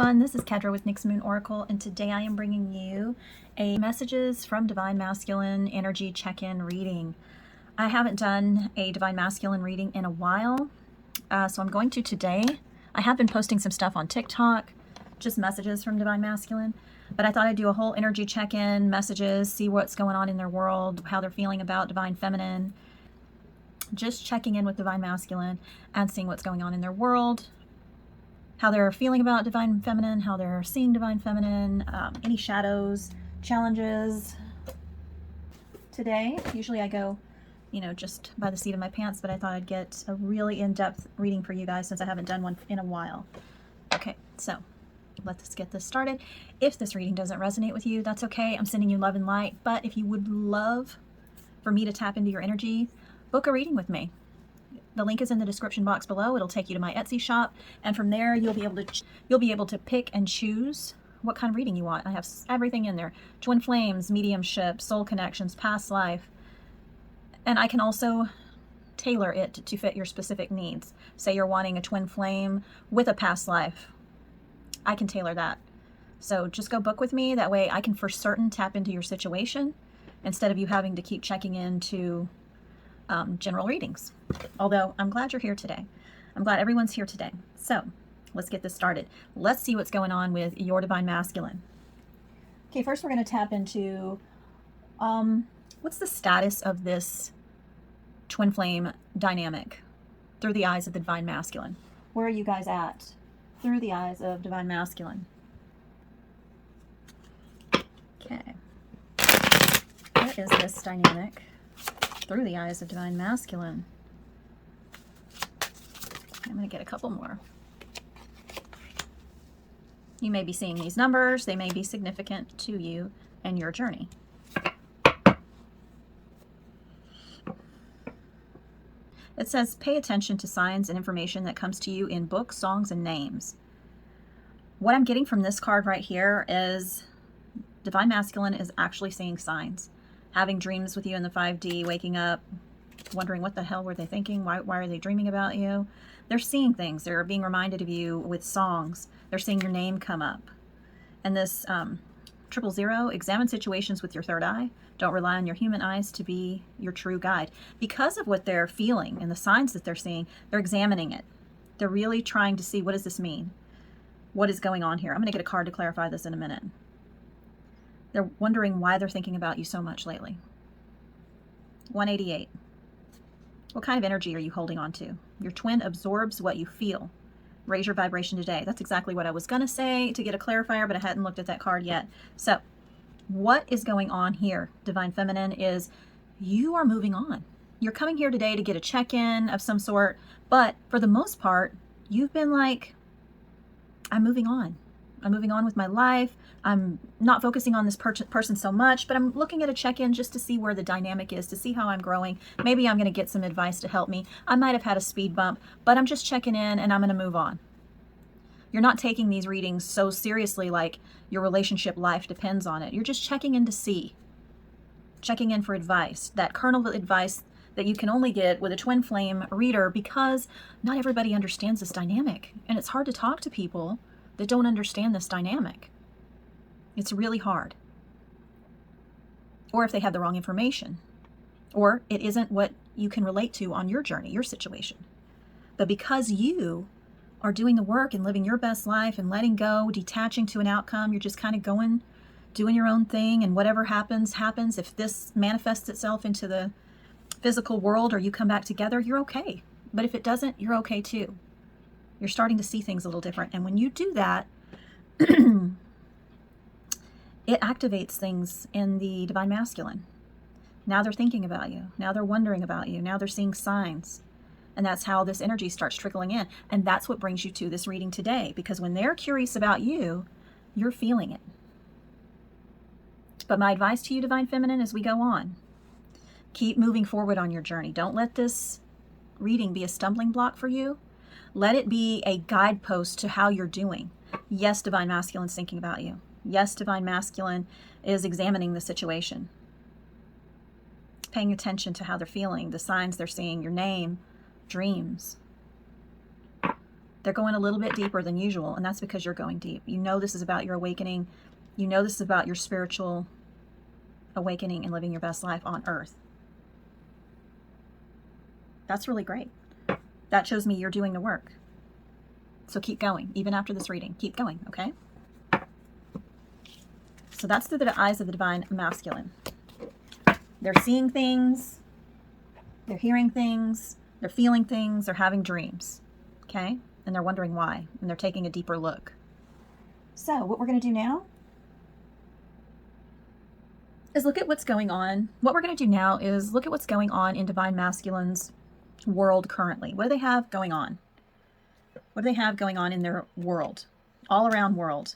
everyone, this is Kedra with Nyxmoonoracle, and today I am bringing you a messages from Divine Masculine energy check-in reading. I haven't done a Divine Masculine reading in a while, so I'm going to today. I have been posting some stuff on TikTok, just messages from Divine Masculine, but I thought I'd do a whole energy check-in, messages, see what's going on in their world, how they're feeling about Divine Feminine, just checking in with Divine Masculine and seeing what's going on in their world, how they're feeling about Divine Feminine, how they're seeing Divine Feminine, any shadows, challenges. Today, usually I go, just by the seat of my pants, but I thought I'd get a really in-depth reading for you guys since I haven't done one in a while. Okay, so let's get this started. If this reading doesn't resonate with you, that's okay. I'm sending you love and light, but if you would love for me to tap into your energy, book a reading with me. The link is in the description box below. It'll take you to my Etsy shop, and from there you'll be able to pick and choose what kind of reading you want. I have everything in there: twin flames, mediumship, soul connections, past life, and I can also tailor it to fit your specific needs. Say you're wanting a twin flame with a past life, I can tailor that. So just go book with me. That way I can for certain tap into your situation instead of you having to keep checking into general readings. Although I'm glad you're here today. I'm glad everyone's here today. So let's get this started. Let's see what's going on with your Divine Masculine. Okay, first we're going to tap into what's the status of this twin flame dynamic through the eyes of the Divine Masculine. Where are you guys at through the eyes of Divine Masculine? Okay. What is this dynamic through the eyes of Divine Masculine? I'm going to get a couple more. You may be seeing these numbers. They may be significant to you and your journey. It says, pay attention to signs and information that comes to you in books, songs, and names. What I'm getting from this card right here is Divine Masculine is actually seeing signs. Having dreams with you in the 5D, waking up, wondering what the hell were they thinking? Why are they dreaming about you? They're seeing things. They're being reminded of you with songs. They're seeing your name come up. And this 000, examine situations with your third eye. Don't rely on your human eyes to be your true guide. Because of what they're feeling and the signs that they're seeing, they're examining it. They're really trying to see, what does this mean? What is going on here? I'm going to get a card to clarify this in a minute. They're wondering why they're thinking about you so much lately. 188. What kind of energy are you holding on to? Your twin absorbs what you feel. Raise your vibration today. That's exactly what I was going to say to get a clarifier, but I hadn't looked at that card yet. So what is going on here, Divine Feminine, is you are moving on. You're coming here today to get a check-in of some sort, but for the most part, you've been like, I'm moving on. I'm moving on with my life. I'm not focusing on this person so much, but I'm looking at a check-in just to see where the dynamic is, to see how I'm growing. Maybe I'm going to get some advice to help me. I might have had a speed bump, but I'm just checking in and I'm going to move on. You're not taking these readings so seriously like your relationship life depends on it. You're just checking in to see. Checking in for advice. That kernel of advice that you can only get with a twin flame reader, because not everybody understands this dynamic. And it's hard to talk to people that don't understand this dynamic. It's really hard. Or if they have the wrong information, or it isn't what you can relate to on your journey, your situation. But because you are doing the work and living your best life and letting go, detaching to an outcome, you're just kind of going, doing your own thing, and whatever happens, happens. If this manifests itself into the physical world or you come back together, you're okay. But if it doesn't, you're okay too. You're starting to see things a little different. And when you do that, it activates things in the Divine Masculine. Now they're thinking about you. Now they're wondering about you. Now they're seeing signs. And that's how this energy starts trickling in. And that's what brings you to this reading today. Because when they're curious about you, you're feeling it. But my advice to you, Divine Feminine, as we go on, keep moving forward on your journey. Don't let this reading be a stumbling block for you. Let it be a guidepost to how you're doing. Yes, Divine Masculine's thinking about you. Yes, Divine Masculine is examining the situation. Paying attention to how they're feeling, the signs they're seeing, your name, dreams. They're going a little bit deeper than usual, and that's because you're going deep. You know this is about your awakening. You know this is about your spiritual awakening and living your best life on earth. That's really great. That shows me you're doing the work. So keep going, even after this reading. Keep going, okay? So that's through the eyes of the divine masculine. They're seeing things, they're hearing things, they're feeling things, they're having dreams, okay? And they're wondering why, and they're taking a deeper look. So what we're going to do now is look at what's going on. What we're going to do now is look at what's going on in divine masculine's world currently. What do they have going on? What do they have going on in their world, all around world?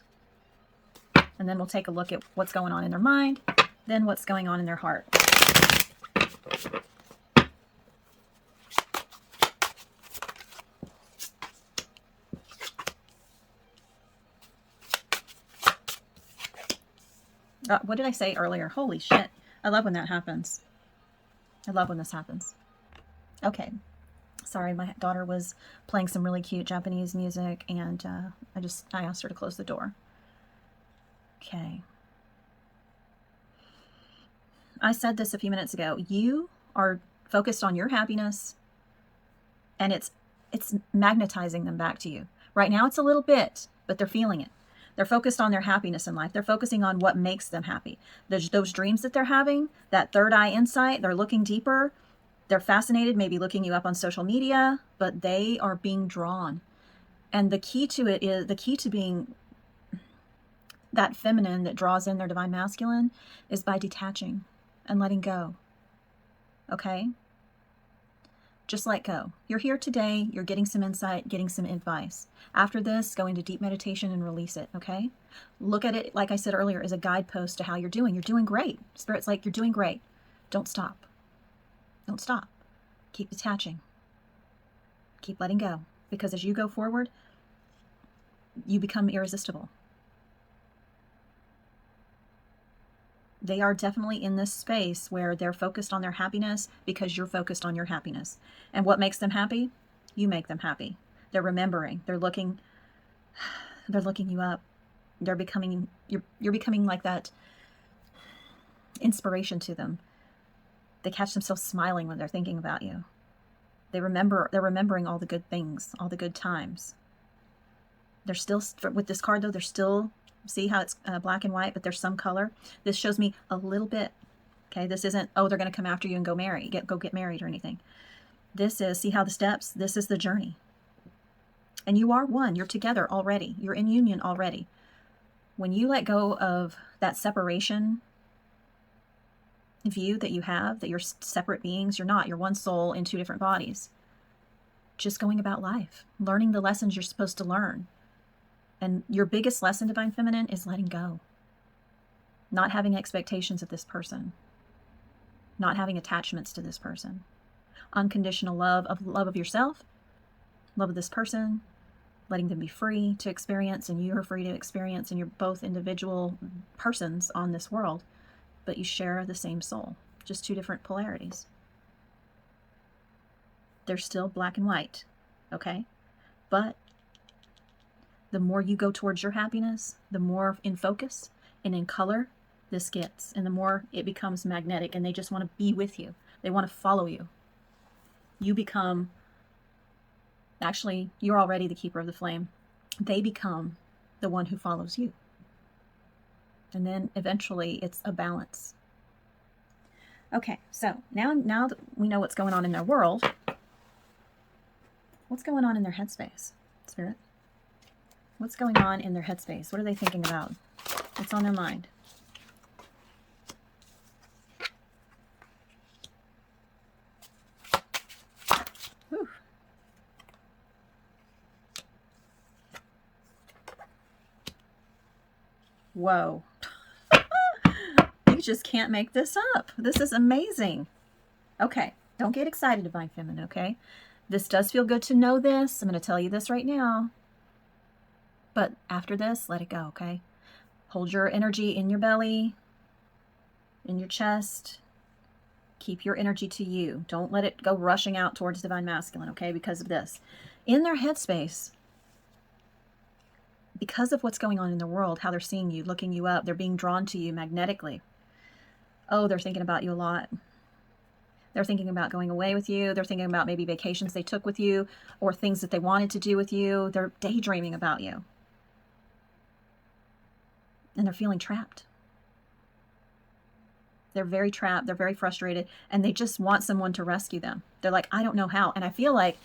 And then we'll take a look at what's going on in their mind, then what's going on in their heart. What did I say earlier? Holy shit. I love when that happens. I love when this happens. Okay. Sorry, my daughter was playing some really cute Japanese music, and I asked her to close the door. Okay. I said this a few minutes ago. You are focused on your happiness, and it's magnetizing them back to you. Right now it's a little bit, but they're feeling it. They're focused on their happiness in life. They're focusing on what makes them happy. Those dreams that they're having, that third eye insight, they're looking deeper. They're fascinated, maybe looking you up on social media, but they are being drawn. And the key to it is, the key to being that feminine that draws in their divine masculine is by detaching and letting go. Okay? Just let go. You're here today. You're getting some insight, getting some advice. After this, go into deep meditation and release it. Okay? Look at it, like I said earlier, as a guidepost to how you're doing. You're doing great. Spirit's like, you're doing great. Don't stop. Don't stop. Keep detaching. Keep letting go. Because as you go forward, you become irresistible. They are definitely in this space where they're focused on their happiness because you're focused on your happiness. And what makes them happy? You make them happy. They're remembering. They're looking you up. They're becoming, you're becoming like that inspiration to them. They catch themselves smiling when they're thinking about you. They're remembering all the good things, all the good times. They're still, with this card though, they're still, see how it's black and white, but there's some color. This shows me a little bit. Okay, this isn't, oh, they're going to come after you and go get married or anything. This is, see how the steps, this is the journey. And you are one, you're together already. You're in union already. When you let go of that separation view that you have, that you're separate beings, you're not, you're one soul in two different bodies. Just going about life, learning the lessons you're supposed to learn. And your biggest lesson, Divine Feminine, is letting go. Not having expectations of this person. Not having attachments to this person. Unconditional love of yourself, love of this person, letting them be free to experience, and you are free to experience, and you're both individual persons on this world, but you share the same soul, just two different polarities. They're still black and white, okay? But the more you go towards your happiness, the more in focus and in color this gets, and the more it becomes magnetic, and they just want to be with you. They want to follow you. You become, actually, you're already the keeper of the flame. They become the one who follows you. And then eventually it's a balance. Okay, so now that we know what's going on in their world, what's going on in their headspace, Spirit? What's going on in their headspace? What are they thinking about? What's on their mind? Whew. Whoa. You just can't make this up. This is amazing. Okay, don't get excited, Divine Feminine, okay? This does feel good to know this. I'm going to tell you this right now. But after this, let it go, okay? Hold your energy in your belly, in your chest. Keep your energy to you. Don't let it go rushing out towards Divine Masculine, okay? Because of this. In their headspace, because of what's going on in the world, how they're seeing you, looking you up, they're being drawn to you magnetically. Oh, they're thinking about you a lot. They're thinking about going away with you. They're thinking about maybe vacations they took with you or things that they wanted to do with you. They're daydreaming about you. And they're feeling trapped. They're very trapped. They're very frustrated. And they just want someone to rescue them. They're like, I don't know how. And I feel like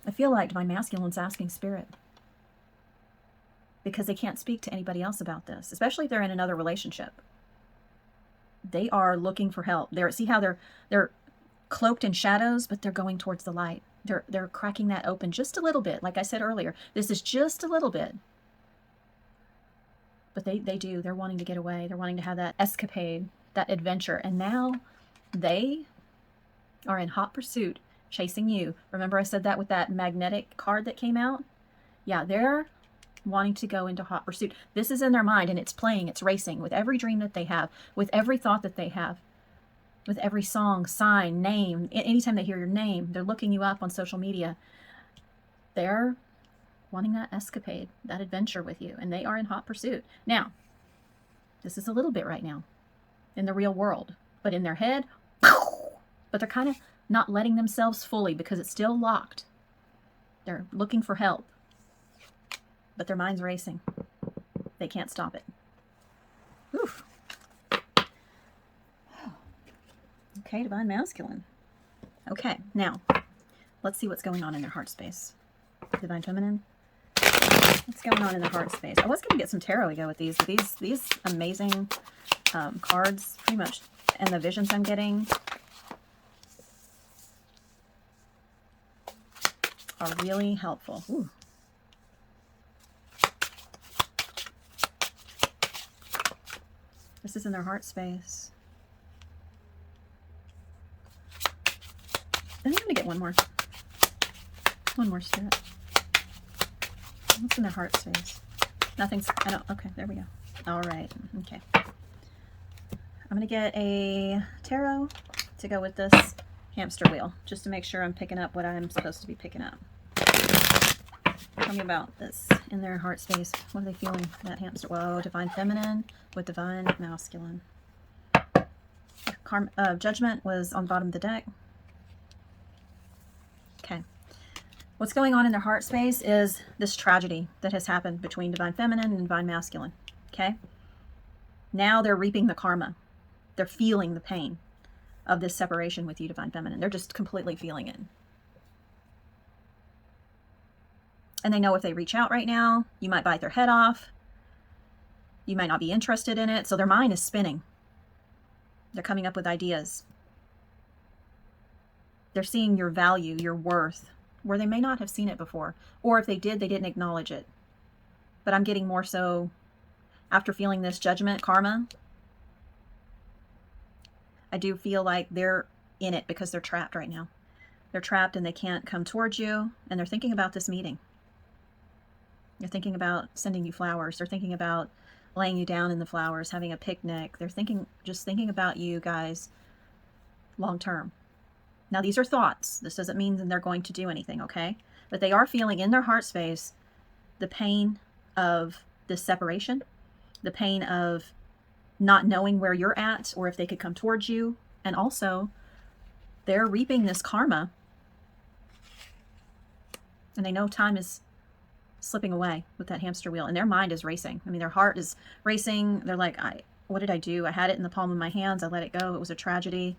Divine Masculine's asking Spirit. Because they can't speak to anybody else about this. Especially if they're in another relationship. They are looking for help. See how they're cloaked in shadows, but they're going towards the light. They're cracking that open just a little bit. Like I said earlier, this is just a little bit. But they're wanting to get away. They're wanting to have that escapade, that adventure. And now they are in hot pursuit, chasing you. Remember I said that with that magnetic card that came out? Yeah, they're wanting to go into hot pursuit. This is in their mind, and it's playing, it's racing with every dream that they have, with every thought that they have, with every song, sign, name. Anytime they hear your name, they're looking you up on social media. They're wanting that escapade, that adventure with you, and they are in hot pursuit. Now, this is a little bit right now in the real world, but in their head, but they're kind of not letting themselves fully because it's still locked. They're looking for help, but their mind's racing. They can't stop it. Oof. Okay, Divine Masculine. Okay, now, let's see what's going on in their heart space. Divine Feminine. What's going on in their heart space? I was going to get some tarot to go with these, but these amazing cards, pretty much, and the visions I'm getting are really helpful. Ooh. This is in their heart space. I'm going to get one more. One more, Spirit. What's in their heart space? Nothing's, okay, there we go. All right, okay. I'm going to get a tarot to go with this hamster wheel, just to make sure I'm picking up what I'm supposed to be picking up. Tell me about this in their heart space. What are they feeling? That hamster. Whoa, Divine Feminine with Divine Masculine. Judgment was on the bottom of the deck. Okay. What's going on in their heart space is this tragedy that has happened between Divine Feminine and Divine Masculine. Okay. Now they're reaping the karma. They're feeling the pain of this separation with you, Divine Feminine. They're just completely feeling it. And they know if they reach out right now, you might bite their head off. You might not be interested in it. So their mind is spinning. They're coming up with ideas. They're seeing your value, your worth, where they may not have seen it before. Or if they did, they didn't acknowledge it. But I'm getting more so after feeling this judgment, karma. I do feel like they're in it because they're trapped right now. They're trapped and they can't come towards you. And they're thinking about this meeting. They're thinking about sending you flowers. They're thinking about laying you down in the flowers, having a picnic. They're just thinking about you guys long term. Now, these are thoughts. This doesn't mean that they're going to do anything, okay? But they are feeling in their heart space the pain of this separation, the pain of not knowing where you're at or if they could come towards you. And also, they're reaping this karma. And they know time is slipping away with that hamster wheel. And their mind is racing. I mean, their heart is racing. They're like, what did I do? I had it in the palm of my hands. I let it go. It was a tragedy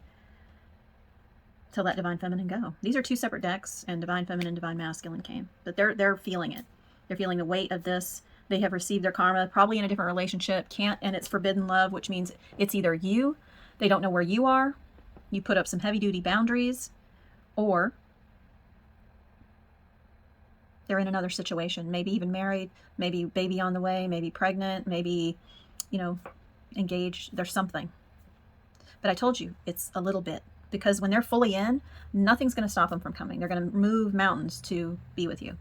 to let Divine Feminine go. These are two separate decks, and Divine Feminine, Divine Masculine came. But they're feeling it. They're feeling the weight of this. They have received their karma, probably in a different relationship, and it's forbidden love, which means it's either you, they don't know where you are, you put up some heavy-duty boundaries, or they're in another situation, maybe even married, maybe baby on the way, maybe pregnant, maybe, engaged. There's something. But I told you, it's a little bit. Because when they're fully in, nothing's going to stop them from coming. They're going to move mountains to be with you.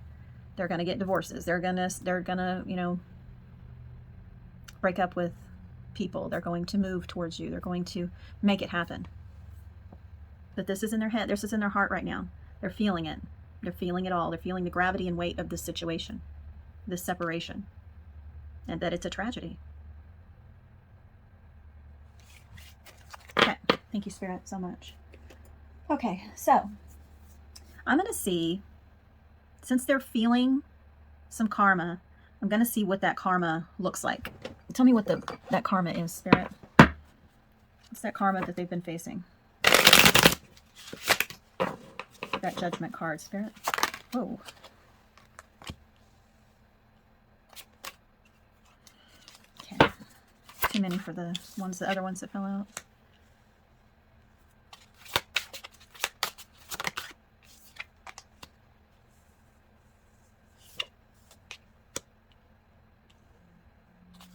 They're going to get divorces. They're going to, break up with people. They're going to move towards you. They're going to make it happen. But this is in their head. This is in their heart right now. They're feeling it. They're feeling it all. They're feeling the gravity and weight of this situation, this separation. and that it's a tragedy. Okay, thank you, Spirit, so much. Okay, so I'm going to see, since they're feeling some karma, I'm going to see what that karma looks like. Tell me what that karma is, Spirit. What's that karma that they've been facing? That Judgment card, Spirit. Whoa. Okay. Too many for the other ones that fell out.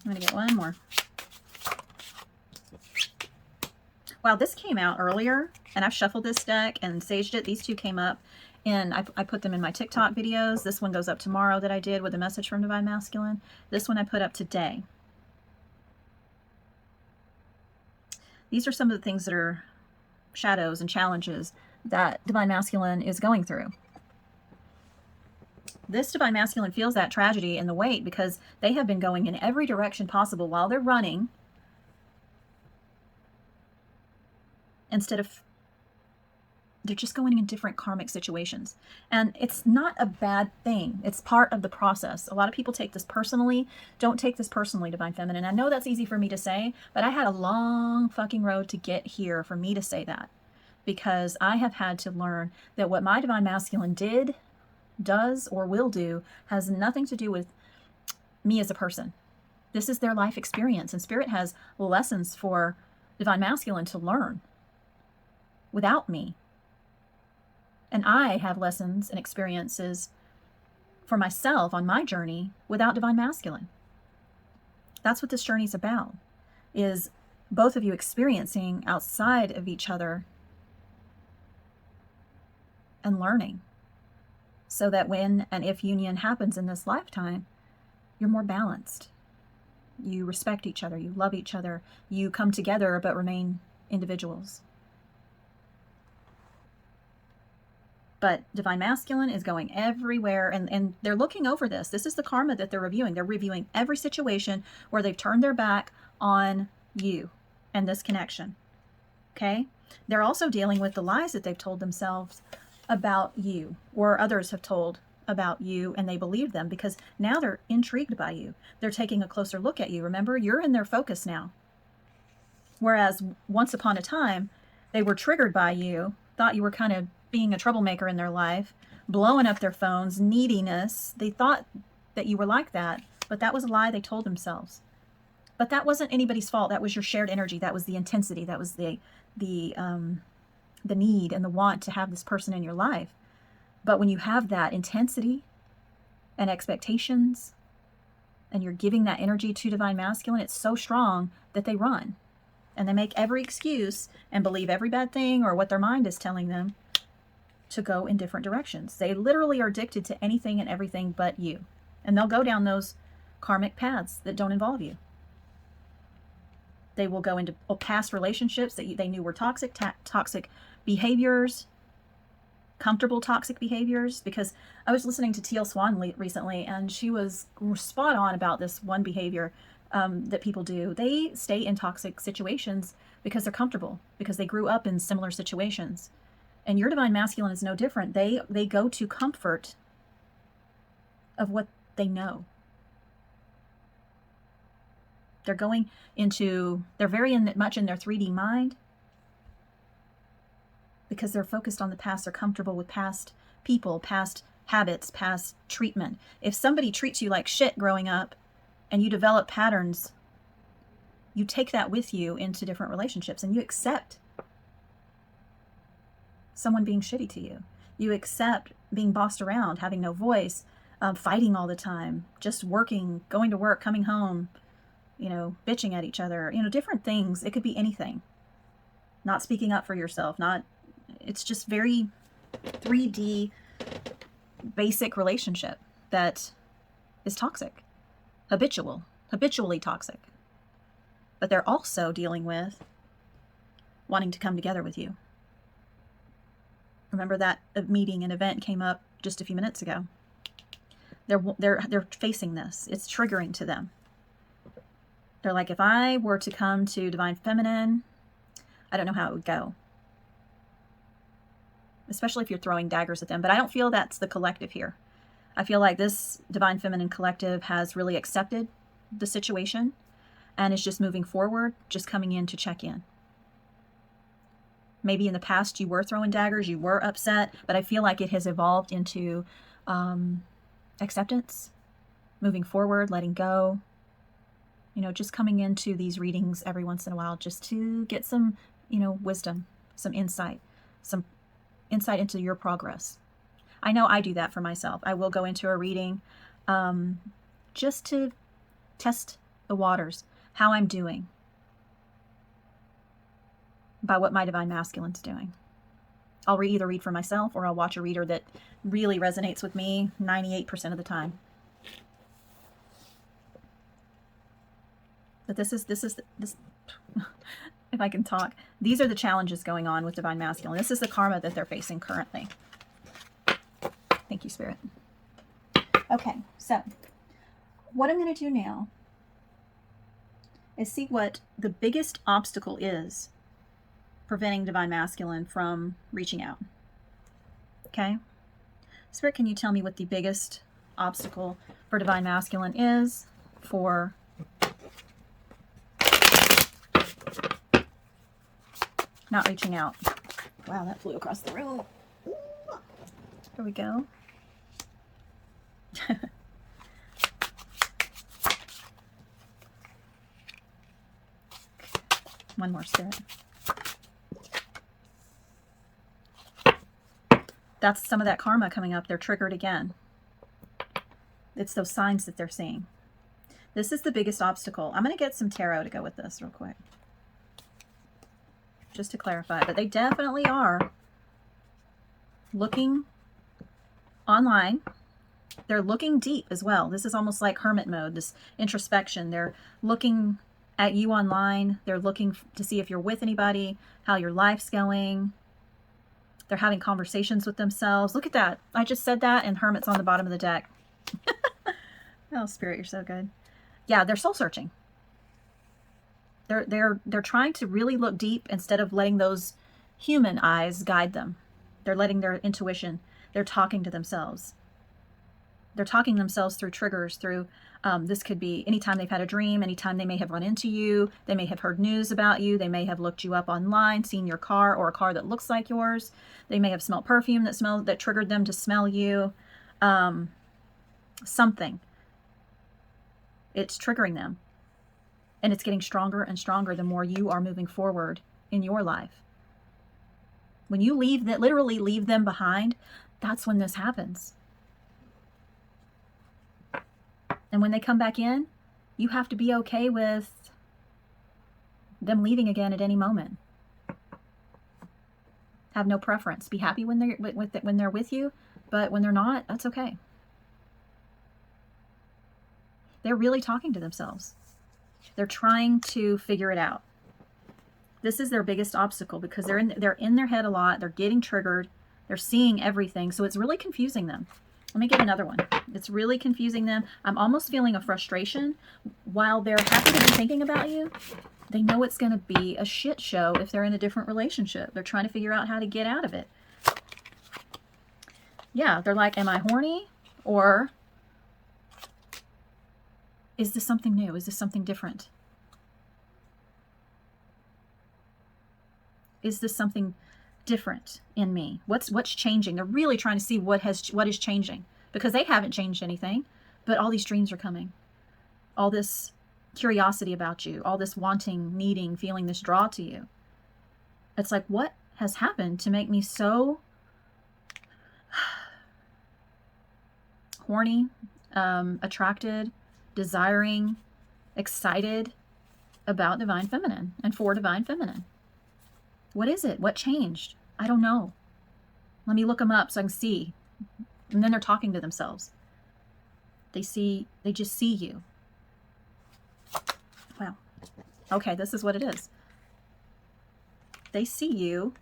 I'm going to get one more. Wow, this came out earlier, and I've shuffled this deck and saged it. These two came up, and I put them in my TikTok videos. This one goes up tomorrow that I did with a message from Divine Masculine. This one I put up today. These are some of the things that are shadows and challenges that Divine Masculine is going through. This Divine Masculine feels that tragedy and the weight because they have been going in every direction possible while they're running, instead of, they're just going in different karmic situations. And it's not a bad thing. It's part of the process. A lot of people take this personally. Don't take this personally, Divine Feminine. I know that's easy for me to say, but I had a long fucking road to get here for me to say that, because I have had to learn that what my Divine Masculine did, does, or will do has nothing to do with me as a person. This is their life experience, and Spirit has lessons for Divine Masculine to learn without me. And I have lessons and experiences for myself on my journey without Divine Masculine. That's what this journey is about, is both of you experiencing outside of each other and learning, so that when and if union happens in this lifetime, you're more balanced. You respect each other, you love each other, you come together but remain individuals. But Divine Masculine is going everywhere, and they're looking over this. This is the karma that they're reviewing. They're reviewing every situation where they've turned their back on you and this connection. Okay? They're also dealing with the lies that they've told themselves about you, or others have told about you, and they believe them because now they're intrigued by you. They're taking a closer look at you. Remember, you're in their focus now. Whereas once upon a time, they were triggered by you, thought you were kind of being a troublemaker in their life, blowing up their phones, neediness. They thought that you were like that, but that was a lie they told themselves. But that wasn't anybody's fault. That was your shared energy. That was the intensity. That was the need and the want to have this person in your life. But when you have that intensity and expectations, and you're giving that energy to Divine Masculine, it's so strong that they run. And they make every excuse and believe every bad thing or what their mind is telling them to go in different directions. They literally are addicted to anything and everything but you. And they'll go down those karmic paths that don't involve you. They will go into past relationships that they knew were toxic, toxic behaviors, comfortable toxic behaviors. Because I was listening to Teal Swan recently, and she was spot on about this one behavior that people do. They stay in toxic situations because they're comfortable, because they grew up in similar situations. And your Divine Masculine is no different. They go to comfort of what they know. They're going into, they're very much in their 3D mind, because they're focused on the past. They're comfortable with past people, past habits, past treatment. If somebody treats you like shit growing up and you develop patterns, you take that with you into different relationships, and you accept someone being shitty to you. You accept being bossed around, having no voice, fighting all the time, just working, going to work, coming home, bitching at each other, different things. It could be anything. Not speaking up for yourself, it's just very 3D basic relationship that is toxic, habitually toxic. But they're also dealing with wanting to come together with you. Remember that meeting and event came up just a few minutes ago. They're facing this. It's triggering to them. They're like, if I were to come to Divine Feminine, I don't know how it would go. Especially if you're throwing daggers at them. But I don't feel that's the collective here. I feel like this Divine Feminine collective has really accepted the situation and is just moving forward, just coming in to check in. Maybe in the past you were throwing daggers, you were upset, but I feel like it has evolved into acceptance, moving forward, letting go. You know, just coming into these readings every once in a while just to get some, you know, wisdom, some insight into your progress. I know I do that for myself. I will go into a reading just to test the waters, how I'm doing by what my Divine Masculine's doing. I'll either read for myself or I'll watch a reader that really resonates with me 98% of the time. But this if I can talk, these are the challenges going on with Divine Masculine. This is the karma that they're facing currently. Thank you, Spirit. Okay, so what I'm going to do now is see what the biggest obstacle is preventing Divine Masculine from reaching out. Okay? Spirit, can you tell me what the biggest obstacle for Divine Masculine is for not reaching out? Wow, that flew across the room. Here we go. One more, Spirit. That's some of that karma coming up. They're triggered again. It's those signs that they're seeing. This is the biggest obstacle. I'm going to get some tarot to go with this real quick, just to clarify. But they definitely are looking online. They're looking deep as well. This is almost like hermit mode, this introspection. They're looking at you online. They're looking to see if you're with anybody, how your life's going. They're having conversations with themselves. Look at that. I just said that and Hermit's on the bottom of the deck. Oh, Spirit, you're so good. Yeah, they're soul searching. They're trying to really look deep instead of letting those human eyes guide them. They're letting their intuition, they're talking to themselves. They're talking themselves through triggers, through, this could be anytime they've had a dream, anytime they may have run into you, they may have heard news about you, they may have looked you up online, seen your car or a car that looks like yours. They may have smelled perfume that triggered them to smell you. Something. It's triggering them. And it's getting stronger and stronger the more you are moving forward in your life. When you literally leave them behind, that's when this happens. And when they come back in, you have to be okay with them leaving again at any moment. Have no preference. Be happy when they're with you, but when they're not, that's okay. They're really talking to themselves. They're trying to figure it out. This is their biggest obstacle because they're in their head a lot. They're getting triggered. They're seeing everything. So it's really confusing them. Let me get another one. It's really confusing them. I'm almost feeling a frustration. While they're happy to be thinking about you, they know it's going to be a shit show if they're in a different relationship. They're trying to figure out how to get out of it. Yeah, they're like, am I horny? Or is this something new? Is this something different? Is this something different in me? What's changing? They're really trying to see what is changing, because they haven't changed anything, but all these dreams are coming. All this curiosity about you, all this wanting, needing, feeling this draw to you. It's like, what has happened to make me so horny, attracted, desiring, excited about Divine Feminine and for Divine Feminine? What is it? What changed? I don't know. Let me look them up so I can see. And then they're talking to themselves. They just see you. Wow. Okay, this is what it is. They see you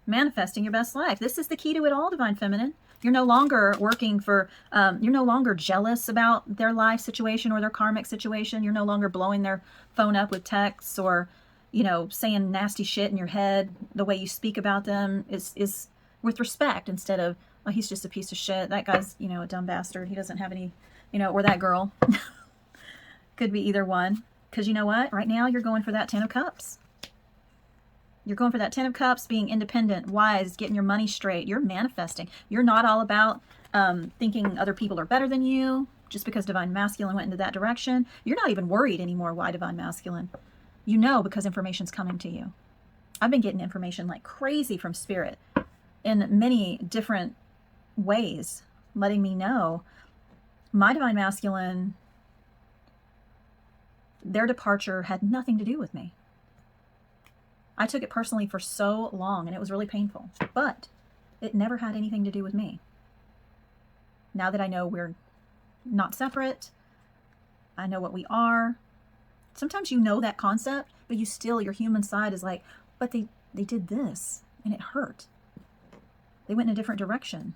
manifesting your best life. This is the key to it all, Divine Feminine. You're no longer working for, you're no longer jealous about their life situation or their karmic situation. You're no longer blowing their phone up with texts or, you know, saying nasty shit in your head. The way you speak about them is with respect instead of, oh, he's just a piece of shit. That guy's, you know, a dumb bastard. He doesn't have any, you know, or that girl. Could be either one. Because you know what? Right now you're going for that 10 of Cups. You're going for that 10 of Cups, being independent, wise, getting your money straight. You're manifesting. You're not all about thinking other people are better than you just because Divine Masculine went into that direction. You're not even worried anymore why Divine Masculine. You know, because information's coming to you. I've been getting information like crazy from Spirit in many different ways, letting me know my Divine Masculine, their departure had nothing to do with me. I took it personally for so long, and it was really painful, but it never had anything to do with me. Now that I know we're not separate, I know what we are. Sometimes you know that concept, but you still, your human side is like, but they did this, and it hurt. They went in a different direction.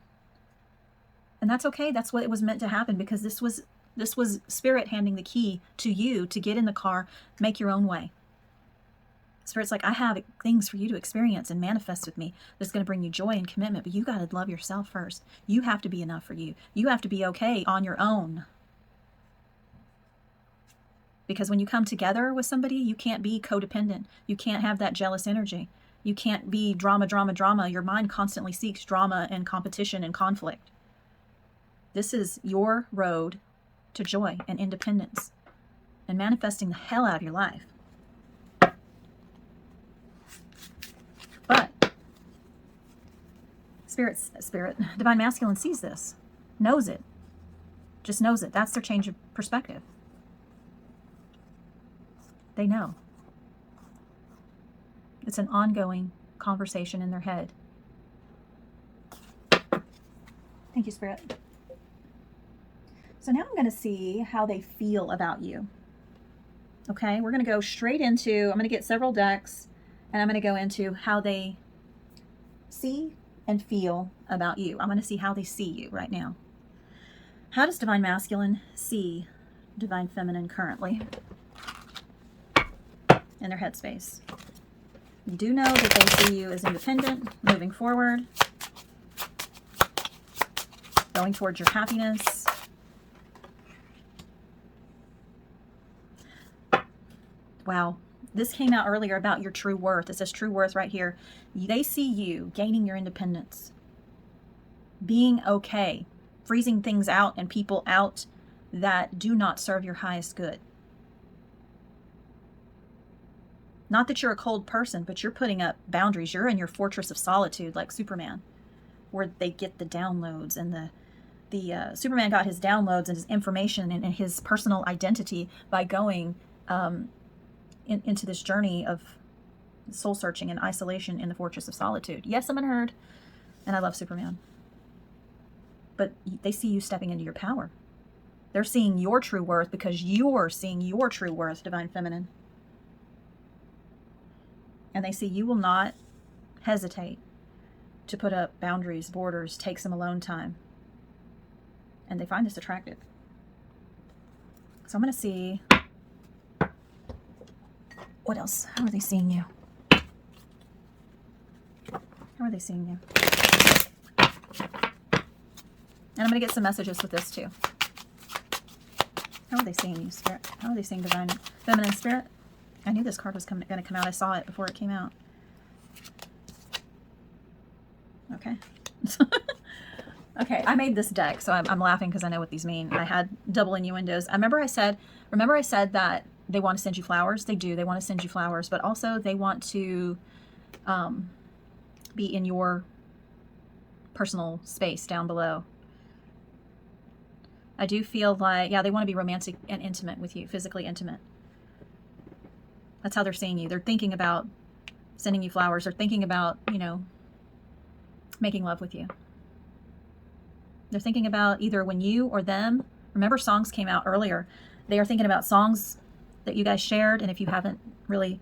And that's okay. That's what it was meant to happen, because this was Spirit handing the key to you to get in the car, make your own way. Spirit's like, I have things for you to experience and manifest with me that's going to bring you joy and commitment, but you got to love yourself first. You have to be enough for you. You have to be okay on your own. Because when you come together with somebody, you can't be codependent. You can't have that jealous energy. You can't be drama, drama, drama. Your mind constantly seeks drama and competition and conflict. This is your road to joy and independence and manifesting the hell out of your life. But Spirit, Divine Masculine sees this, knows it, just knows it. That's their change of perspective. They know. It's an ongoing conversation in their head. Thank you, Spirit. So now I'm going to see how they feel about you. Okay, we're going to go straight into, I'm going to get several decks, and I'm going to go into how they see and feel about you. I'm going to see how they see you right now. How does Divine Masculine see Divine Feminine currently in their headspace? You do know that they see you as independent, moving forward, going towards your happiness. Wow. This came out earlier about your true worth. It says true worth right here. They see you gaining your independence, being okay, freezing things out and people out that do not serve your highest good. Not that you're a cold person, but you're putting up boundaries. You're in your fortress of solitude like Superman, where they get the downloads. And the Superman got his downloads and his information and his personal identity by going into this journey of soul searching and isolation in the fortress of solitude. Yes, I'm unheard, and I love Superman. But they see you stepping into your power. They're seeing your true worth because you're seeing your true worth, Divine Feminine. And they see you will not hesitate to put up boundaries, borders, take some alone time. And they find this attractive. So I'm going to see, what else? How are they seeing you? How are they seeing you? And I'm going to get some messages with this too. How are they seeing you, Spirit? How are they seeing Divine Feminine, Spirit? I knew this card was going to come out. I saw it before it came out. Okay. Okay, I made this deck, so I'm laughing because I know what these mean. I had double innuendos. Remember I said that they want to send you flowers? They do. They want to send you flowers, but also they want to be in your personal space down below. I do feel like, yeah, they want to be romantic and intimate with you, physically intimate. That's how they're seeing you. They're thinking about sending you flowers. They're thinking about, you know, making love with you. They're thinking about either when you or them, remember songs came out earlier. They are thinking about songs that you guys shared. And if you haven't really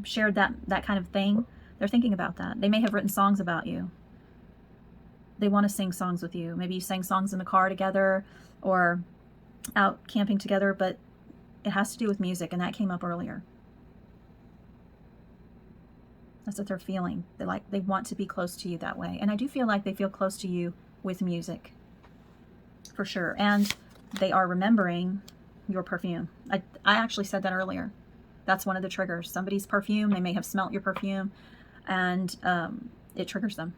shared that kind of thing, they're thinking about that. They may have written songs about you. They want to sing songs with you. Maybe you sang songs in the car together or out camping together, but it has to do with music, and that came up earlier. That's what they're feeling. They want to be close to you that way. And I do feel like they feel close to you with music, for sure. And they are remembering your perfume. I actually said that earlier. That's one of the triggers. Somebody's perfume, they may have smelt your perfume, and it triggers them.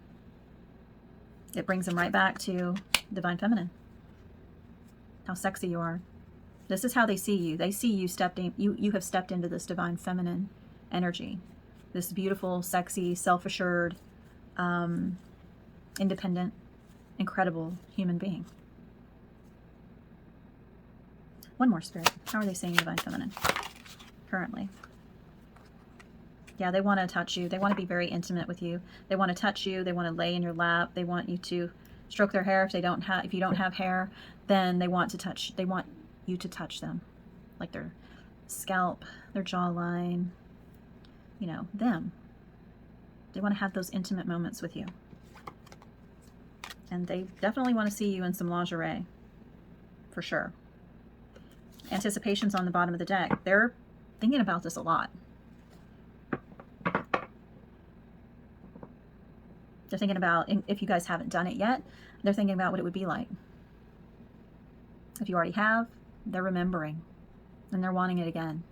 It brings them right back to Divine Feminine. How sexy you are. This is how they see you. They see you have stepped into this Divine Feminine energy. This beautiful, sexy, self-assured, independent, incredible human being. One more, Spirit. How are they seeing Divine Feminine currently? Yeah, they want to touch you. They want to be very intimate with you. They want to touch you. They want to lay in your lap. They want you to stroke their hair. If you don't have hair, then they want you to touch them, like their scalp, their jawline. You know, them. They want to have those intimate moments with you. And they definitely want to see you in some lingerie, for sure. Anticipation's on the bottom of the deck. They're thinking about this a lot. They're thinking about, if you guys haven't done it yet, they're thinking about what it would be like. If you already have, they're remembering. And they're wanting it again.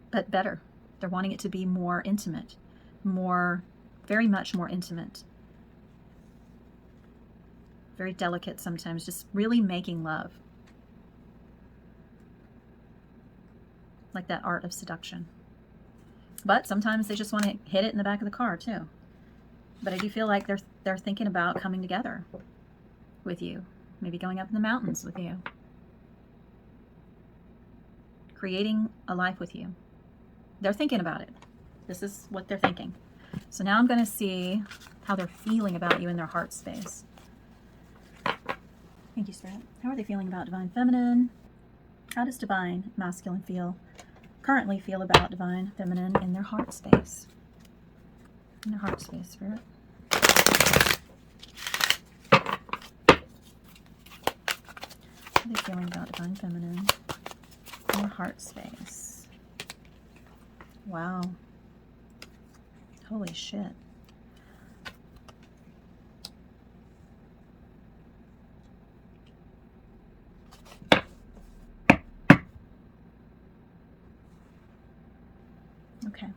But better. They're wanting it to be more intimate. Very much more intimate. Very delicate sometimes. Just really making love. Like that art of seduction. But sometimes they just want to hit it in the back of the car too. But I do feel like they're thinking about coming together with you. Maybe going up in the mountains with you. Creating a life with you. They're thinking about it. This is what they're thinking. So now I'm going to see how they're feeling about you in their heart space. Thank you, Spirit. How are they feeling about Divine Feminine? How does Divine Masculine currently feel about Divine Feminine in their heart space? In their heart space, Spirit. How are they feeling about Divine Feminine in their heart space? Wow. Holy shit. Okay.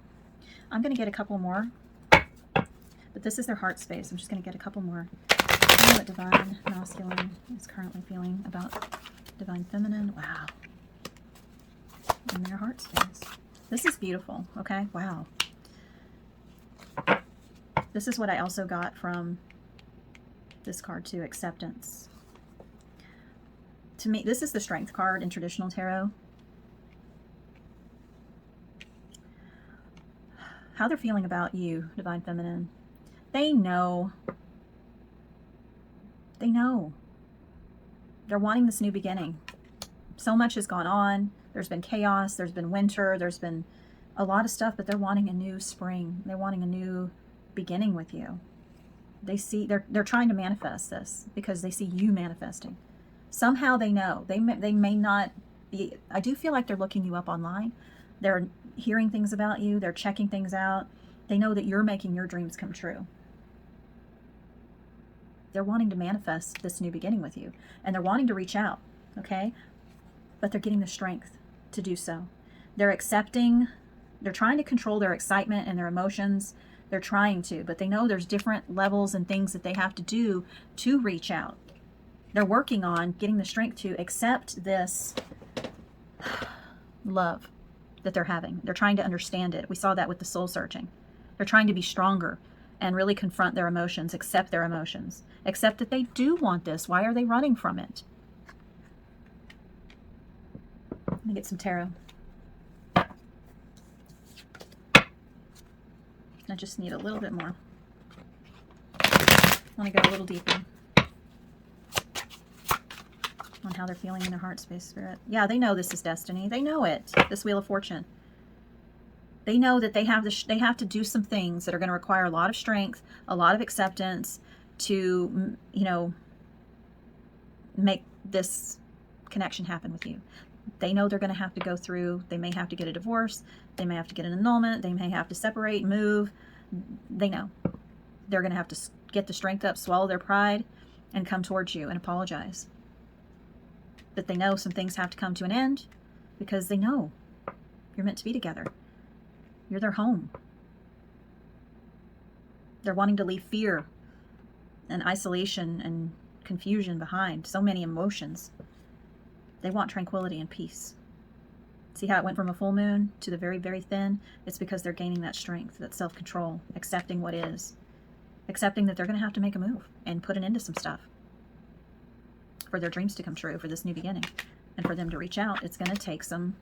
I'm going to get a couple more. But this is their heart space. I'm just going to get a couple more. I know what Divine Masculine is currently feeling about Divine Feminine. Wow. In their heart space. This is beautiful, okay? Wow. This is what I also got from this card too, Acceptance. To me, this is the Strength card in traditional tarot. How they're feeling about you, Divine Feminine. They know. They know. They're wanting this new beginning. So much has gone on. There's been chaos, there's been winter, there's been a lot of stuff, but they're wanting a new spring. They're wanting a new beginning with you. They're trying to manifest this because they see you manifesting. Somehow they know. They may not be, I do feel like they're looking you up online. They're hearing things about you, they're checking things out. They know that you're making your dreams come true. They're wanting to manifest this new beginning with you, and they're wanting to reach out, okay? But they're getting the strength to do so. They're accepting, they're trying to control their excitement and their emotions. They're trying to, but they know there's different levels and things that they have to do to reach out. They're working on getting the strength to accept this love that they're having. They're trying to understand it. We saw that with the soul searching. They're trying to be stronger and really confront their emotions, accept their emotions, accept that they do want this. Why are they running from it? Let me get some tarot. I just need a little bit more. I want to go a little deeper on how they're feeling in their heart space, Spirit. Yeah, they know this is destiny. They know it. This Wheel of Fortune. They know that they have to do some things that are going to require a lot of strength, a lot of acceptance, to, you know, make this connection happen with you. They know they're going to have to go through, they may have to get a divorce, they may have to get an annulment, they may have to separate, move. They know they're going to have to get the strength up, swallow their pride, and come towards you and apologize. But they know some things have to come to an end because they know you're meant to be together. You're their home. They're wanting to leave fear and isolation and confusion behind. So many emotions. They want tranquility and peace. See how it went from a full moon to the very, very thin? It's because they're gaining that strength, that self-control, accepting what is. Accepting that they're going to have to make a move and put an end to some stuff for their dreams to come true, for this new beginning. And for them to reach out, it's going to take some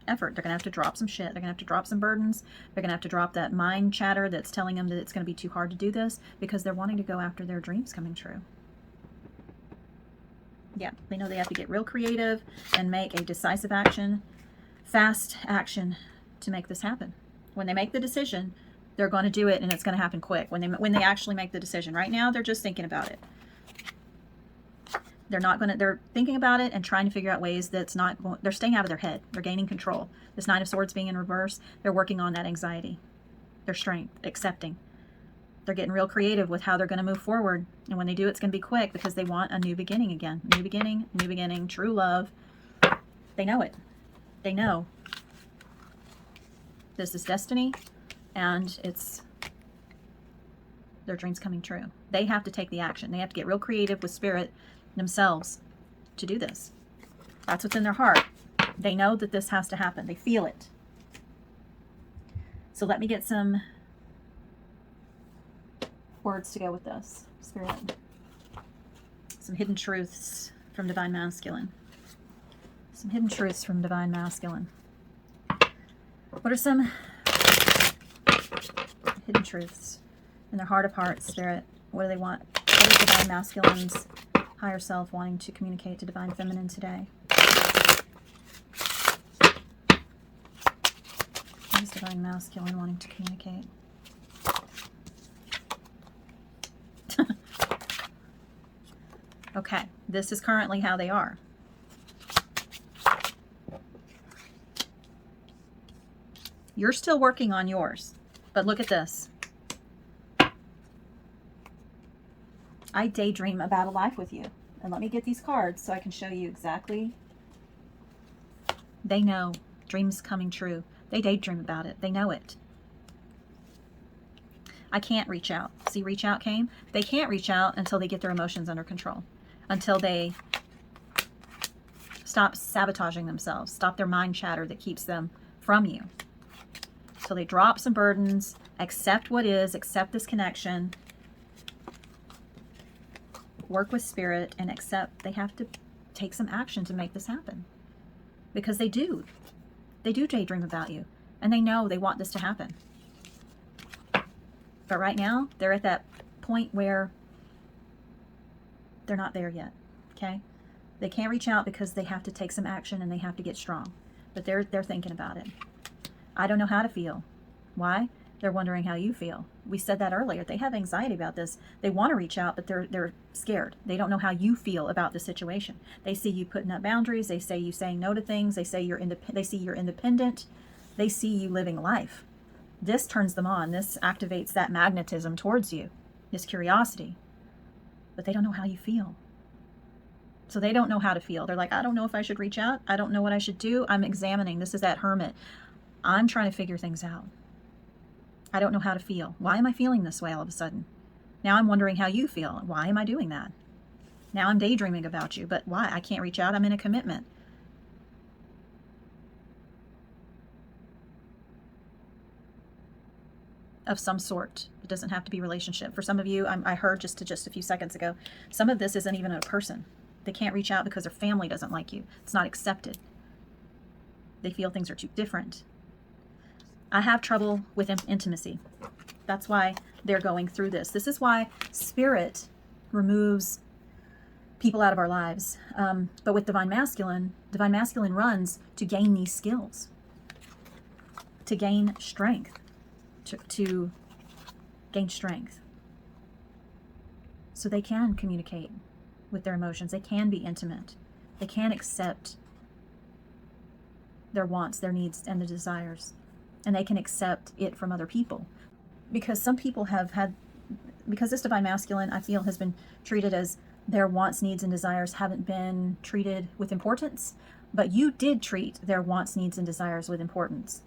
effort. They're going to have to drop some shit. They're going to have to drop some burdens. They're going to have to drop that mind chatter that's telling them that it's going to be too hard to do this, because they're wanting to go after their dreams coming true. Yeah, they know they have to get real creative and make a decisive action, fast action to make this happen. When they make the decision, they're going to do it, and it's going to happen quick. When they actually make the decision. Right now, they're just thinking about it. They're thinking about it and trying to figure out ways that's not, they're staying out of their head. They're gaining control. This Nine of Swords being in reverse, they're working on that anxiety, their strength, accepting. They're getting real creative with how they're going to move forward. And when they do, it's going to be quick because they want a new beginning again. New beginning, true love. They know it. They know this is destiny, and it's their dreams coming true. They have to take the action. They have to get real creative with spirit themselves to do this. That's what's in their heart. They know that this has to happen. They feel it. So let me get some words to go with this, Spirit. Some hidden truths from Divine Masculine. Some hidden truths from Divine Masculine. What are some hidden truths in their heart of hearts, Spirit? What do they want? What is Divine Masculine's higher self wanting to communicate to Divine Feminine today? What is Divine Masculine wanting to communicate? Okay, this is currently how they are. You're still working on yours, but look at this. I daydream about a life with you. And let me get these cards so I can show you exactly. They know dreams coming true. They daydream about it. They know it. I can't reach out. See, reach out came? They can't reach out until they get their emotions under control. Until they stop sabotaging themselves. Stop their mind chatter that keeps them from you. So they drop some burdens, accept what is, accept this connection, work with spirit, and accept they have to take some action to make this happen. Because they do. They do daydream about you. And they know they want this to happen. But right now, they're at that point where they're not there yet. Okay? They can't reach out because they have to take some action and they have to get strong. But they're thinking about it. I don't know how to feel. Why? They're wondering how you feel. We said that earlier. They have anxiety about this. They want to reach out, but they're scared. They don't know how you feel about the situation. They see you putting up boundaries. They see you saying no to things. They say they see you're independent. They see you living life. This turns them on. This activates that magnetism towards you, this curiosity. But they don't know how you feel. So they don't know how to feel. They're like, I don't know if I should reach out. I don't know what I should do. I'm examining. This is that hermit. I'm trying to figure things out. I don't know how to feel. Why am I feeling this way all of a sudden? Now I'm wondering how you feel. Why am I doing that? Now I'm daydreaming about you, but why? I can't reach out. I'm in a commitment. Of some sort. It doesn't have to be relationship. For some of you, I heard just a few seconds ago, some of this isn't even a person. They can't reach out because their family doesn't like you. It's not accepted. They feel things are too different. I have trouble with intimacy. That's why they're going through this. This is why spirit removes people out of our lives. But with Divine Masculine runs to gain these skills, to gain strength, to gain strength. so they can communicate with their emotions. They can be intimate. They can accept their wants, their needs, and their desires. And they can accept it from other people. Because some people have had, because this divine masculine, I feel, has been treated as their wants, needs, and desires haven't been treated with importance. But you did treat their wants, needs, and desires with importance.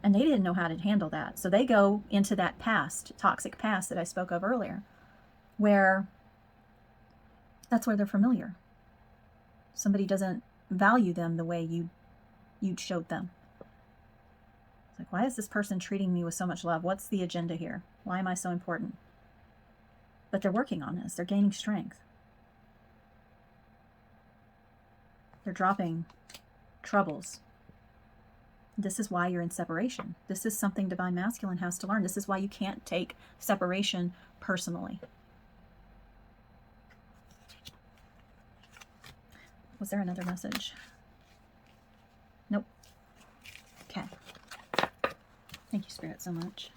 And they didn't know how to handle that. So they go into that past, toxic past that I spoke of earlier, where that's where they're familiar. Somebody doesn't value them the way you showed them. It's like, why is this person treating me with so much love? What's the agenda here? Why am I so important? But they're working on this. They're gaining strength. They're dropping troubles. This is why you're in separation. This is something divine masculine has to learn. This is why you can't take separation personally. Was there another message? Nope. Okay. Thank you, Spirit, so much.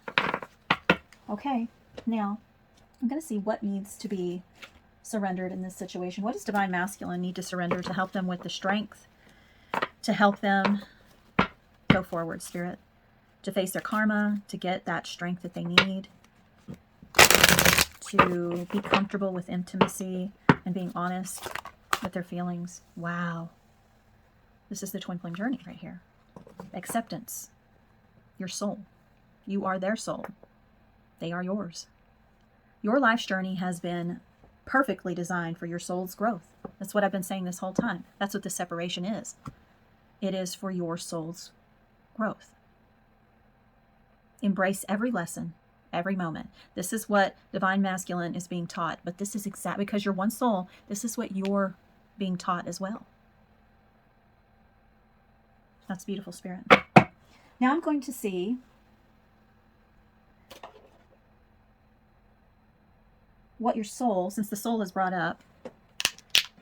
Okay, now I'm going to see what needs to be surrendered in this situation. What does divine masculine need to surrender to help them with the strength, to help them go forward, Spirit, to face their karma, to get that strength that they need, to be comfortable with intimacy and being honest with their feelings. Wow. This is the twin flame journey right here. Acceptance. Your soul. You are their soul. They are yours. Your life's journey has been perfectly designed for your soul's growth. That's what I've been saying this whole time. That's what the separation is. It is for your soul's growth. Embrace every lesson, every moment. This is what divine masculine is being taught, but this is exactly because you're one soul. This is what you're being taught as well. That's beautiful, Spirit. Now I'm going to see what your soul, since the soul is brought up,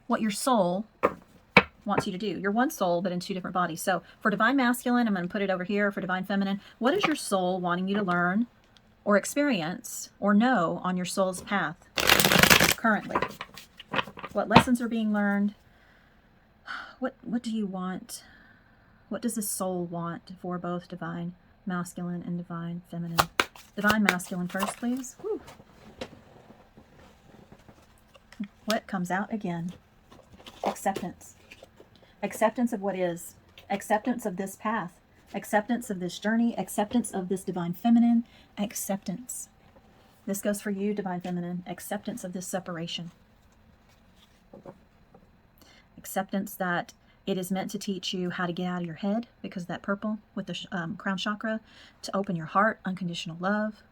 what your soul wants you to do. You're one soul, but in two different bodies. So for divine masculine, I'm going to put it over here. For divine feminine, what is your soul wanting you to learn or experience or know on your soul's path currently? What lessons are being learned? What do you want? What does the soul want for both divine masculine and divine feminine? Divine masculine first, please. Whew. What comes out again? Acceptance. Acceptance of what is. Acceptance of this path. Acceptance of this journey. Acceptance of this divine feminine. Acceptance. This goes for you, divine feminine. Acceptance of this separation. Acceptance that it is meant to teach you how to get out of your head, because of that purple with the crown chakra, to open your heart, unconditional love.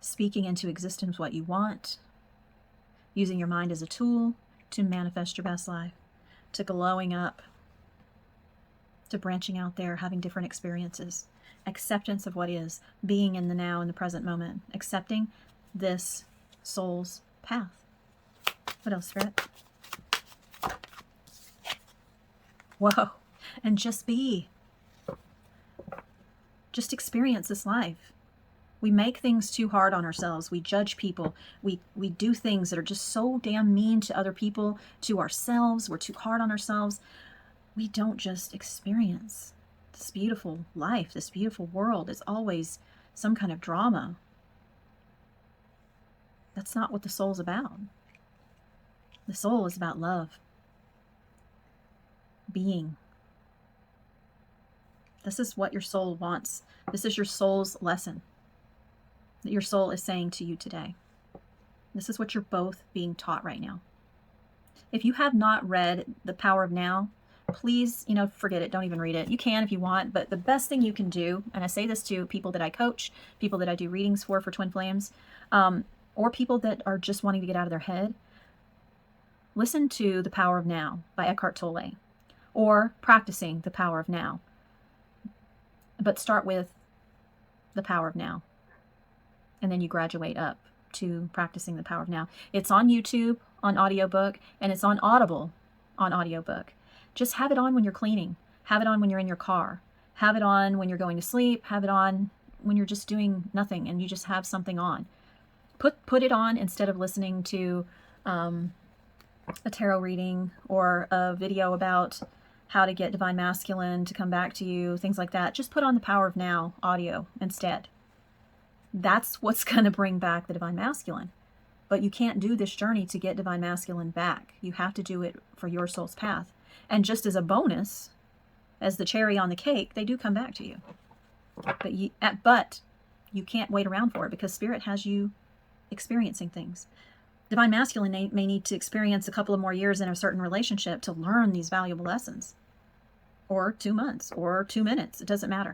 Speaking into existence what you want. Using your mind as a tool to manifest your best life. To glowing up. To branching out there, having different experiences. Acceptance of what is. Being in the now, in the present moment. Accepting this soul's path. What else, Spirit? Whoa. And just be. Just experience this life. We make things too hard on ourselves. We judge people. We do things that are just so damn mean to other people, to ourselves. We're too hard on ourselves. We don't just experience this beautiful life, this beautiful world. It's always some kind of drama. That's not what the soul's about. The soul is about love. Being. This is what your soul wants. This is your soul's lesson that your soul is saying to you today. This is what you're both being taught right now. If you have not read The Power of Now, please, forget it. Don't even read it. You can if you want, but the best thing you can do, and I say this to people that I coach, people that I do readings for Twin Flames, or people that are just wanting to get out of their head, listen to The Power of Now by Eckhart Tolle, or Practicing the Power of Now. But start with The Power of Now. And then you graduate up to Practicing the Power of Now. It's on YouTube, on audiobook, and it's on Audible, on audiobook. Just have it on when you're cleaning. Have it on when you're in your car. Have it on when you're going to sleep. Have it on when you're just doing nothing and you just have something on. Put it on instead of listening to a tarot reading or a video about how to get divine masculine to come back to you, things like that. Just put on the Power of Now audio instead. That's what's going to bring back the divine masculine. But you can't do this journey to get divine masculine back. You have to do it for your soul's path. And just as a bonus, as the cherry on the cake, they do come back to you. But you can't wait around for it, because Spirit has you experiencing things. Divine masculine may need to experience a couple of more years in a certain relationship to learn these valuable lessons. Or 2 months, or 2 minutes. It doesn't matter.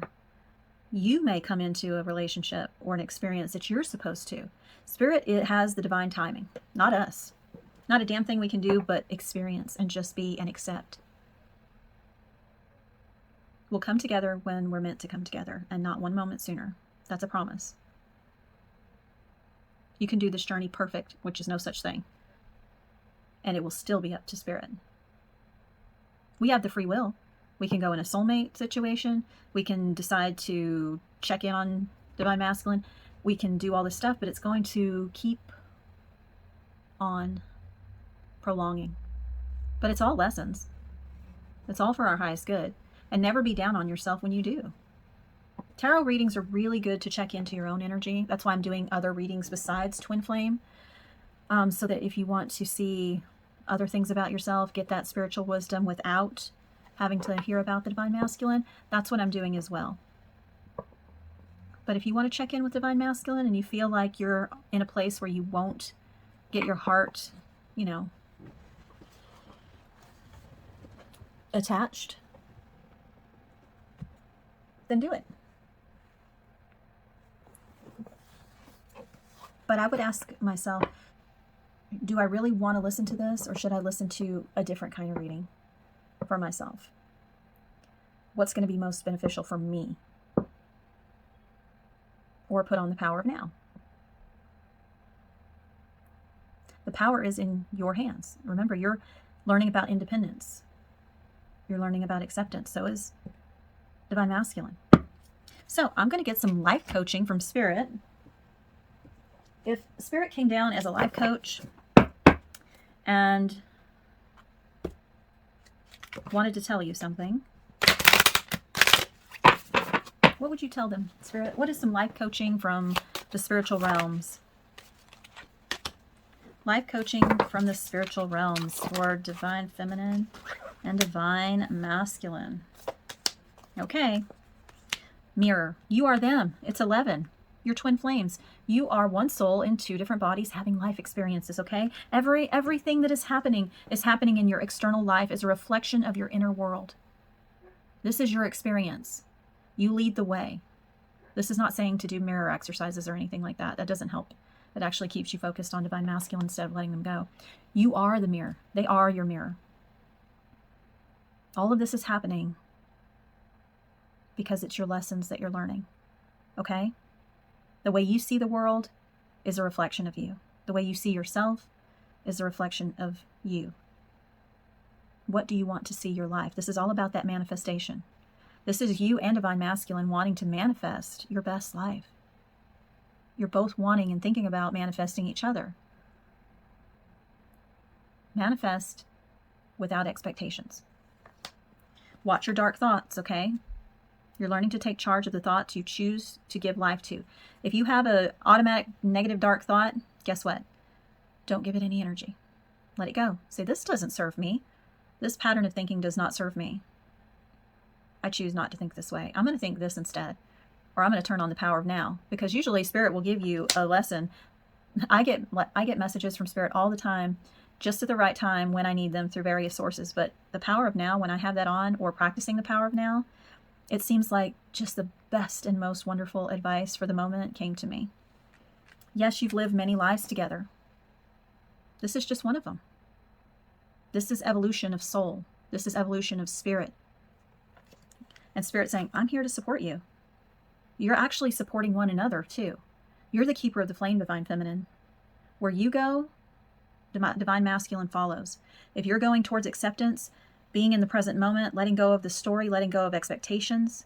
You may come into a relationship or an experience that you're supposed to. Spirit, it has the divine timing, not us. Not a damn thing we can do but experience and just be and accept. We'll come together when we're meant to come together, and not one moment sooner. That's a promise. You can do this journey perfect, which is no such thing. And it will still be up to Spirit. We have the free will. We can go in a soulmate situation. We can decide to check in on divine masculine. We can do all this stuff, but it's going to keep on prolonging. But it's all lessons. It's all for our highest good. And never be down on yourself when you do. Tarot readings are really good to check into your own energy. That's why I'm doing other readings besides Twin Flame. So that if you want to see other things about yourself, get that spiritual wisdom without having to hear about the divine masculine, that's what I'm doing as well. But if you want to check in with divine masculine and you feel like you're in a place where you won't get your heart, attached, then do it. But I would ask myself, do I really want to listen to this, or should I listen to a different kind of reading for myself? What's going to be most beneficial for me? Or put on the Power of Now. The power is in your hands. Remember, you're learning about independence. You're learning about acceptance. So is divine masculine. So I'm going to get some life coaching from Spirit. If Spirit came down as a life coach and wanted to tell you something, what would you tell them, Spirit? What is some life coaching from the spiritual realms? Life coaching from the spiritual realms for divine feminine and divine masculine. Okay. Mirror. You are them. It's 11. You're twin flames. You are one soul in 2 different bodies having life experiences, okay? Everything that is happening in your external life is a reflection of your inner world. This is your experience. You lead the way. This is not saying to do mirror exercises or anything like that. That doesn't help. It actually keeps you focused on divine masculine instead of letting them go. You are the mirror. They are your mirror. All of this is happening because it's your lessons that you're learning, okay? The way you see the world is a reflection of you. The way you see yourself is a reflection of you. What do you want to see your life? This is all about that manifestation. This is you and divine masculine wanting to manifest your best life. You're both wanting and thinking about manifesting each other. Manifest without expectations. Watch your dark thoughts, okay? You're learning to take charge of the thoughts you choose to give life to. If you have an automatic negative dark thought, guess what? Don't give it any energy. Let it go. Say, this doesn't serve me. This pattern of thinking does not serve me. I choose not to think this way. I'm going to think this instead. Or I'm going to turn on the Power of Now. Because usually Spirit will give you a lesson. I get messages from Spirit all the time, just at the right time when I need them through various sources. But the Power of Now, when I have that on, or practicing the Power of Now, it seems like just the best and most wonderful advice for the moment came to me. Yes, you've lived many lives together. This is just one of them. This is evolution of soul. This is evolution of spirit. And Spirit saying, I'm here to support you. You're actually supporting one another too. You're the keeper of the flame, divine feminine. Where you go, divine masculine follows. If you're going towards acceptance, being in the present moment, letting go of the story, letting go of expectations,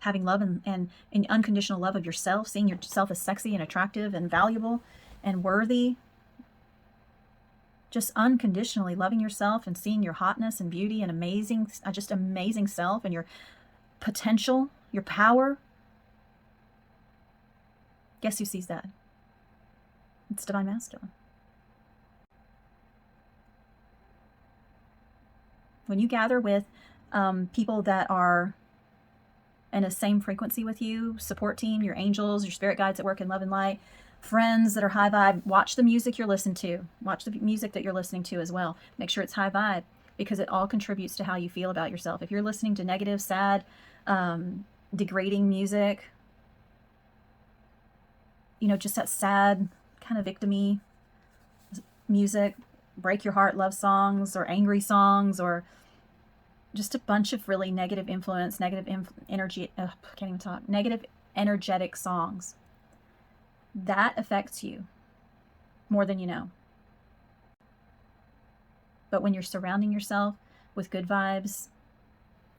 having love and unconditional love of yourself, seeing yourself as sexy and attractive and valuable and worthy. Just unconditionally loving yourself and seeing your hotness and beauty and amazing, just amazing self and your potential, your power. Guess who sees that? It's Divine Masculine. When you gather with people that are in the same frequency with you, support team, your angels, your spirit guides that work in love and light, friends that are high vibe, watch the music you're listening to. Watch the music that you're listening to as well. Make sure it's high vibe, because it all contributes to how you feel about yourself. If you're listening to negative, sad, degrading music, you know, just that sad kind of victim-y music, break your heart love songs or angry songs, or just a bunch of really negative influence, negative energy, can't even talk, negative energetic songs, that affects you more than you know. But when you're surrounding yourself with good vibes,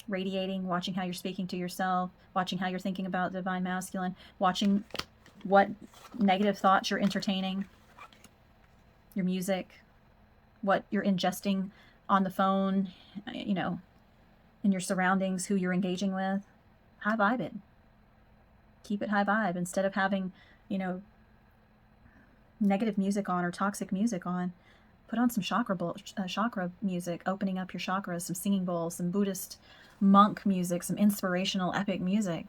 radiating, watching how you're speaking to yourself, watching how you're thinking about the Divine Masculine, watching what negative thoughts you're entertaining, your music, what you're ingesting on the phone, you know, in your surroundings, who you're engaging with, high vibe it. Keep it high vibe instead of having, you know, negative music on or toxic music on. Put on some chakra music, opening up your chakras, some singing bowls, some Buddhist monk music, some inspirational epic music.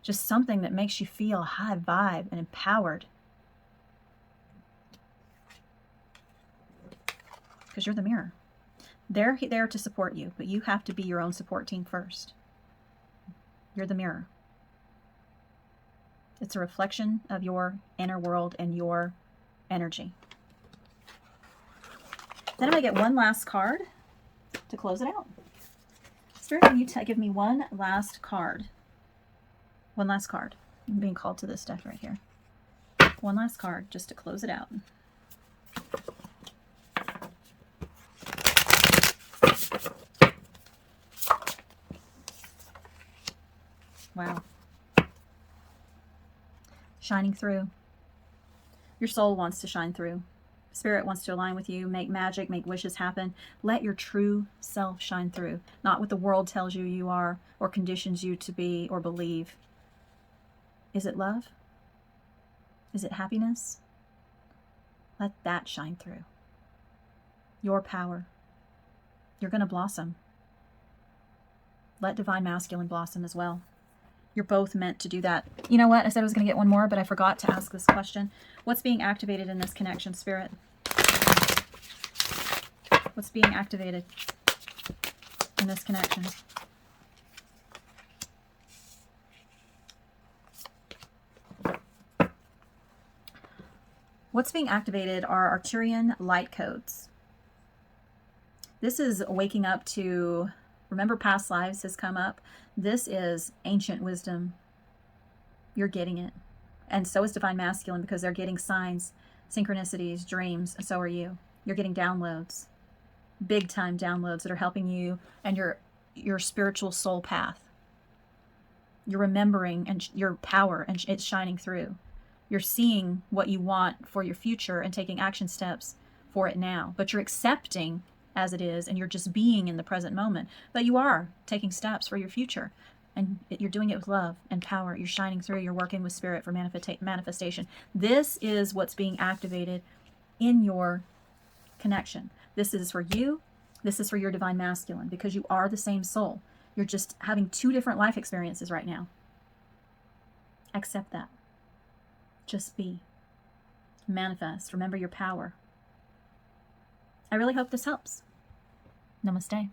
Just something that makes you feel high vibe and empowered. Because you're the mirror. They're there to support you, but you have to be your own support team first. You're the mirror. It's a reflection of your inner world and your energy. Then I'm going to get one last card to close it out. Spirit, can you give me one last card? One last card. I'm being called to this deck right here. One last card just to close it out. Wow. Shining through. Your soul wants to shine through. Spirit wants to align with you, make magic, make wishes happen. Let your true self shine through. Not what the world tells you you are or conditions you to be or believe. Is it love? Is it happiness? Let that shine through. Your power. You're going to blossom. Let Divine Masculine blossom as well. You're both meant to do that. You know what? I said I was going to get one more, but I forgot to ask this question. What's being activated in this connection, Spirit? What's being activated in this connection? What's being activated are Arcturian light codes. This is waking up to, remember past lives has come up. This is ancient wisdom. You're getting it. And so is Divine Masculine, because they're getting signs, synchronicities, dreams, and so are you. You're getting downloads, big time downloads that are helping you and your spiritual soul path. You're remembering and your power, and it's shining through. You're seeing what you want for your future and taking action steps for it now. But you're accepting as it is, and you're just being in the present moment. But you are taking steps for your future, and you're doing it with love and power. You're shining through. You're working with Spirit for manifestation. This is what's being activated in your connection. This is for you. This is for your Divine Masculine, because you are the same soul. You're just having two different life experiences right now. Accept that. Just be. Manifest. Remember your power. I really hope this helps. Namaste.